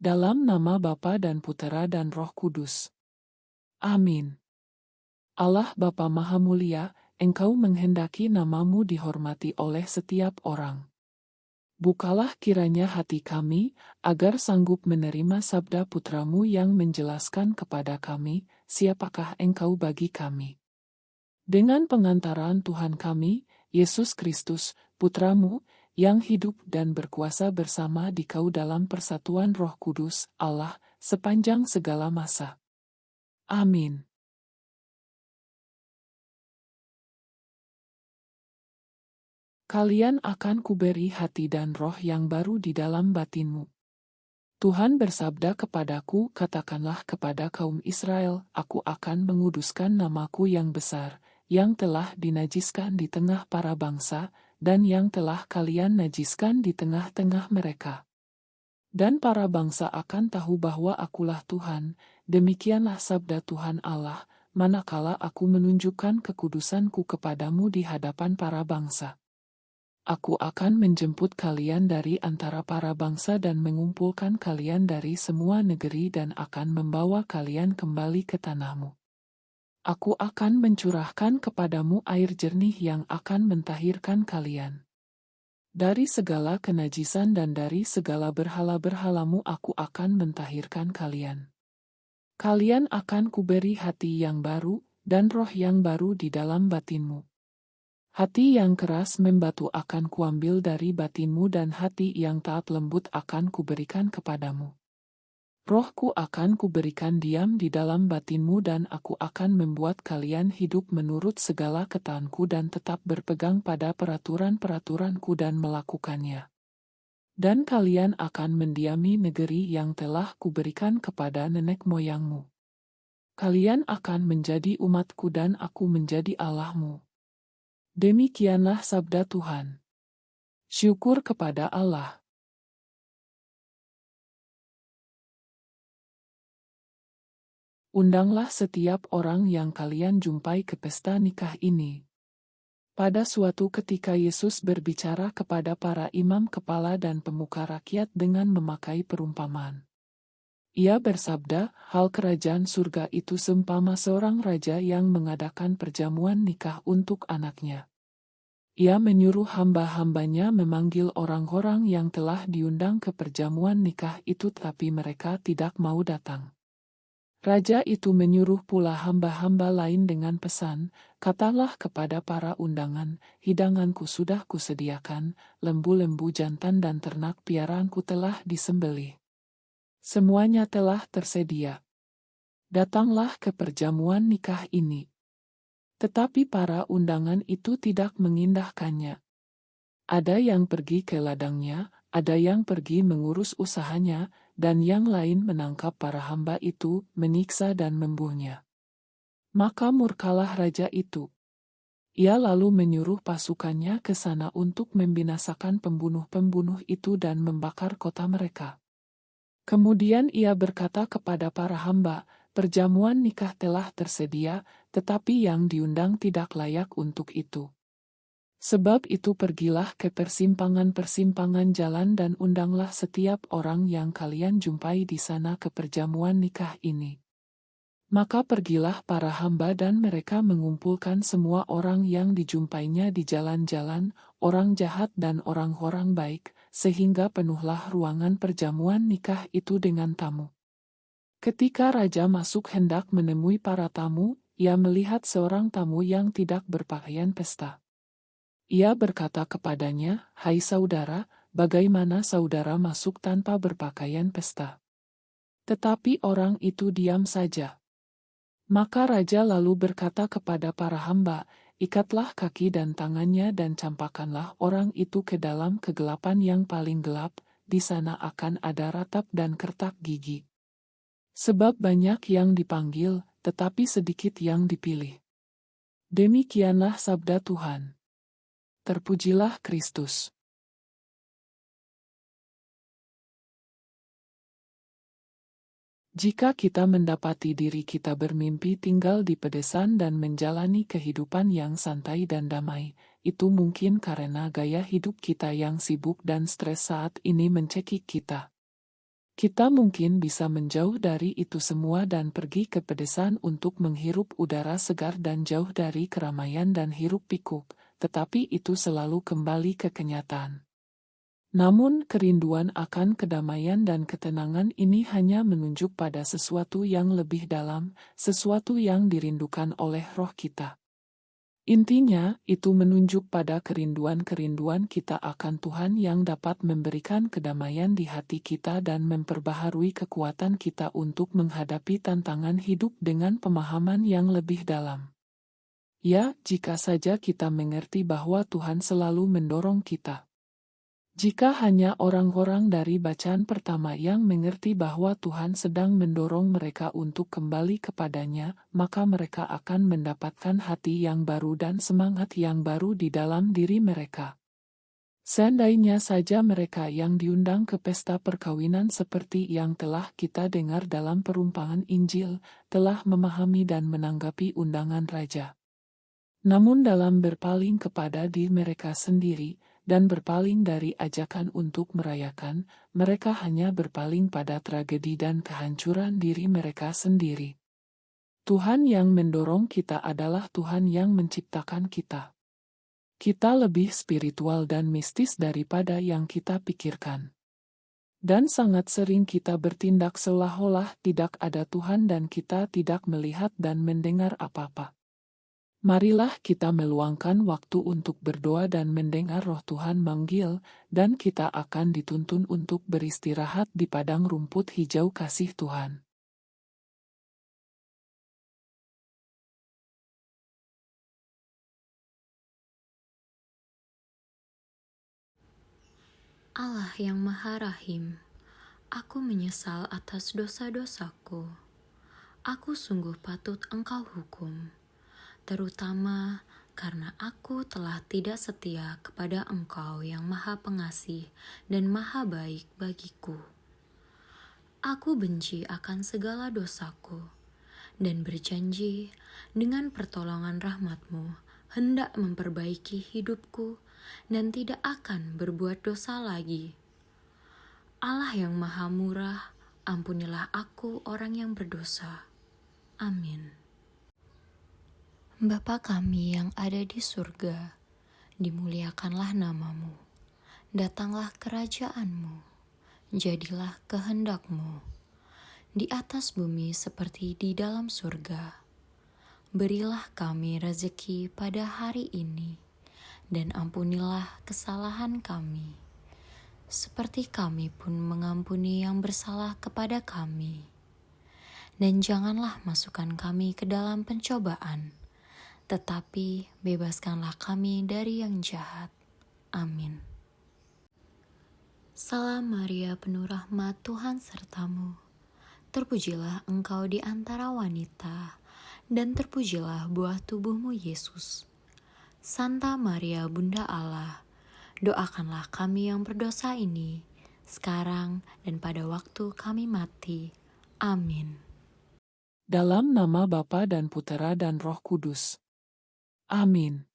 Dalam nama Bapa dan Putera dan Roh Kudus. Amin. Allah Bapa Maha Mulia, Engkau menghendaki namamu dihormati oleh setiap orang. Bukalah kiranya hati kami, agar sanggup menerima sabda Putramu yang menjelaskan kepada kami, siapakah Engkau bagi kami. Dengan pengantaran Tuhan kami, Yesus Kristus, Putramu, yang hidup dan berkuasa bersama Dikau dalam persatuan Roh Kudus, Allah, sepanjang segala masa. Amin. Kalian akan kuberi hati dan roh yang baru di dalam batinmu. Tuhan bersabda kepadaku, katakanlah kepada kaum Israel, aku akan menguduskan namaku yang besar, yang telah dinajiskan di tengah para bangsa, dan yang telah kalian najiskan di tengah-tengah mereka. Dan para bangsa akan tahu bahwa akulah Tuhan, demikianlah sabda Tuhan Allah, manakala aku menunjukkan kekudusanku kepadamu di hadapan para bangsa. Aku akan menjemput kalian dari antara para bangsa dan mengumpulkan kalian dari semua negeri dan akan membawa kalian kembali ke tanahmu. Aku akan mencurahkan kepadamu air jernih yang akan mentahirkan kalian. Dari segala kenajisan dan dari segala berhala-berhalamu aku akan mentahirkan kalian. Kalian akan kuberi hati yang baru, dan roh yang baru di dalam batinmu. Hati yang keras membatu akan kuambil dari batinmu dan hati yang taat lembut akan kuberikan kepadamu. Rohku akan kuberikan diam di dalam batinmu dan aku akan membuat kalian hidup menurut segala ketaanku dan tetap berpegang pada peraturan-peraturanku dan melakukannya. Dan kalian akan mendiami negeri yang telah kuberikan kepada nenek moyangmu. Kalian akan menjadi umatku dan aku menjadi Allahmu. Demikianlah sabda Tuhan. Syukur kepada Allah. Undanglah setiap orang yang kalian jumpai ke pesta nikah ini. Pada suatu ketika Yesus berbicara kepada para imam kepala dan pemuka rakyat dengan memakai perumpamaan. Ia bersabda, hal kerajaan surga itu seumpama seorang raja yang mengadakan perjamuan nikah untuk anaknya. Ia menyuruh hamba-hambanya memanggil orang-orang yang telah diundang ke perjamuan nikah itu tapi mereka tidak mau datang. Raja itu menyuruh pula hamba-hamba lain dengan pesan, katalah kepada para undangan, hidanganku sudah kusediakan, lembu-lembu jantan dan ternak piaraanku telah disembelih. Semuanya telah tersedia. Datanglah ke perjamuan nikah ini. Tetapi para undangan itu tidak mengindahkannya. Ada yang pergi ke ladangnya, ada yang pergi mengurus usahanya, dan yang lain menangkap para hamba itu, menyiksa dan membunuhnya. Maka murkalah raja itu. Ia lalu menyuruh pasukannya ke sana untuk membinasakan pembunuh-pembunuh itu dan membakar kota mereka. Kemudian ia berkata kepada para hamba, perjamuan nikah telah tersedia, tetapi yang diundang tidak layak untuk itu. Sebab itu pergilah ke persimpangan-persimpangan jalan dan undanglah setiap orang yang kalian jumpai di sana ke perjamuan nikah ini. Maka pergilah para hamba dan mereka mengumpulkan semua orang yang dijumpainya di jalan-jalan, orang jahat dan orang-orang baik, sehingga penuhlah ruangan perjamuan nikah itu dengan tamu. Ketika raja masuk hendak menemui para tamu, ia melihat seorang tamu yang tidak berpakaian pesta. Ia berkata kepadanya, "Hai saudara, bagaimana saudara masuk tanpa berpakaian pesta?" Tetapi orang itu diam saja. Maka raja lalu berkata kepada para hamba, "Ikatlah kaki dan tangannya dan campakkanlah orang itu ke dalam kegelapan yang paling gelap, di sana akan ada ratap dan kertak gigi. Sebab banyak yang dipanggil, tetapi sedikit yang dipilih." Demikianlah sabda Tuhan. Terpujilah Kristus. Jika kita mendapati diri kita bermimpi tinggal di pedesaan dan menjalani kehidupan yang santai dan damai, itu mungkin karena gaya hidup kita yang sibuk dan stres saat ini mencekik kita. Kita mungkin bisa menjauh dari itu semua dan pergi ke pedesaan untuk menghirup udara segar dan jauh dari keramaian dan hiruk-pikuk, tetapi itu selalu kembali ke kenyataan. Namun kerinduan akan kedamaian dan ketenangan ini hanya menunjuk pada sesuatu yang lebih dalam, sesuatu yang dirindukan oleh roh kita. Intinya, itu menunjuk pada kerinduan-kerinduan kita akan Tuhan yang dapat memberikan kedamaian di hati kita dan memperbaharui kekuatan kita untuk menghadapi tantangan hidup dengan pemahaman yang lebih dalam. Ya, jika saja kita mengerti bahwa Tuhan selalu mendorong kita. Jika hanya orang-orang dari bacaan pertama yang mengerti bahwa Tuhan sedang mendorong mereka untuk kembali kepadanya, maka mereka akan mendapatkan hati yang baru dan semangat yang baru di dalam diri mereka. Seandainya saja mereka yang diundang ke pesta perkawinan seperti yang telah kita dengar dalam perumpamaan Injil, telah memahami dan menanggapi undangan Raja. Namun dalam berpaling kepada diri mereka sendiri, dan berpaling dari ajakan untuk merayakan, mereka hanya berpaling pada tragedi dan kehancuran diri mereka sendiri. Tuhan yang mendorong kita adalah Tuhan yang menciptakan kita. Kita lebih spiritual dan mistis daripada yang kita pikirkan. Dan sangat sering kita bertindak seolah-olah tidak ada Tuhan dan kita tidak melihat dan mendengar apa-apa. Marilah kita meluangkan waktu untuk berdoa dan mendengar roh Tuhan manggil, dan kita akan dituntun untuk beristirahat di padang rumput hijau kasih Tuhan. Allah yang Maha Rahim, aku menyesal atas dosa-dosaku. Aku sungguh patut Engkau hukum, terutama karena aku telah tidak setia kepada Engkau yang Maha Pengasih dan Maha Baik bagiku. Aku benci akan segala dosaku, dan berjanji dengan pertolongan rahmat-Mu hendak memperbaiki hidupku dan tidak akan berbuat dosa lagi. Allah yang Maha Murah, ampunilah aku orang yang berdosa. Amin. Bapa kami yang ada di surga, dimuliakanlah nama-Mu. Datanglah kerajaan-Mu, jadilah kehendak-Mu, di atas bumi seperti di dalam surga. Berilah kami rezeki pada hari ini, dan ampunilah kesalahan kami, seperti kami pun mengampuni yang bersalah kepada kami. Dan janganlah masukkan kami ke dalam pencobaan, tetapi bebaskanlah kami dari yang jahat. Amin. Salam Maria, penuh rahmat, Tuhan sertamu. Terpujilah engkau di antara wanita, dan terpujilah buah tubuhmu Yesus. Santa Maria Bunda Allah, doakanlah kami yang berdosa ini, sekarang dan pada waktu kami mati. Amin. Dalam nama Bapa dan Putera dan Roh Kudus. Amin.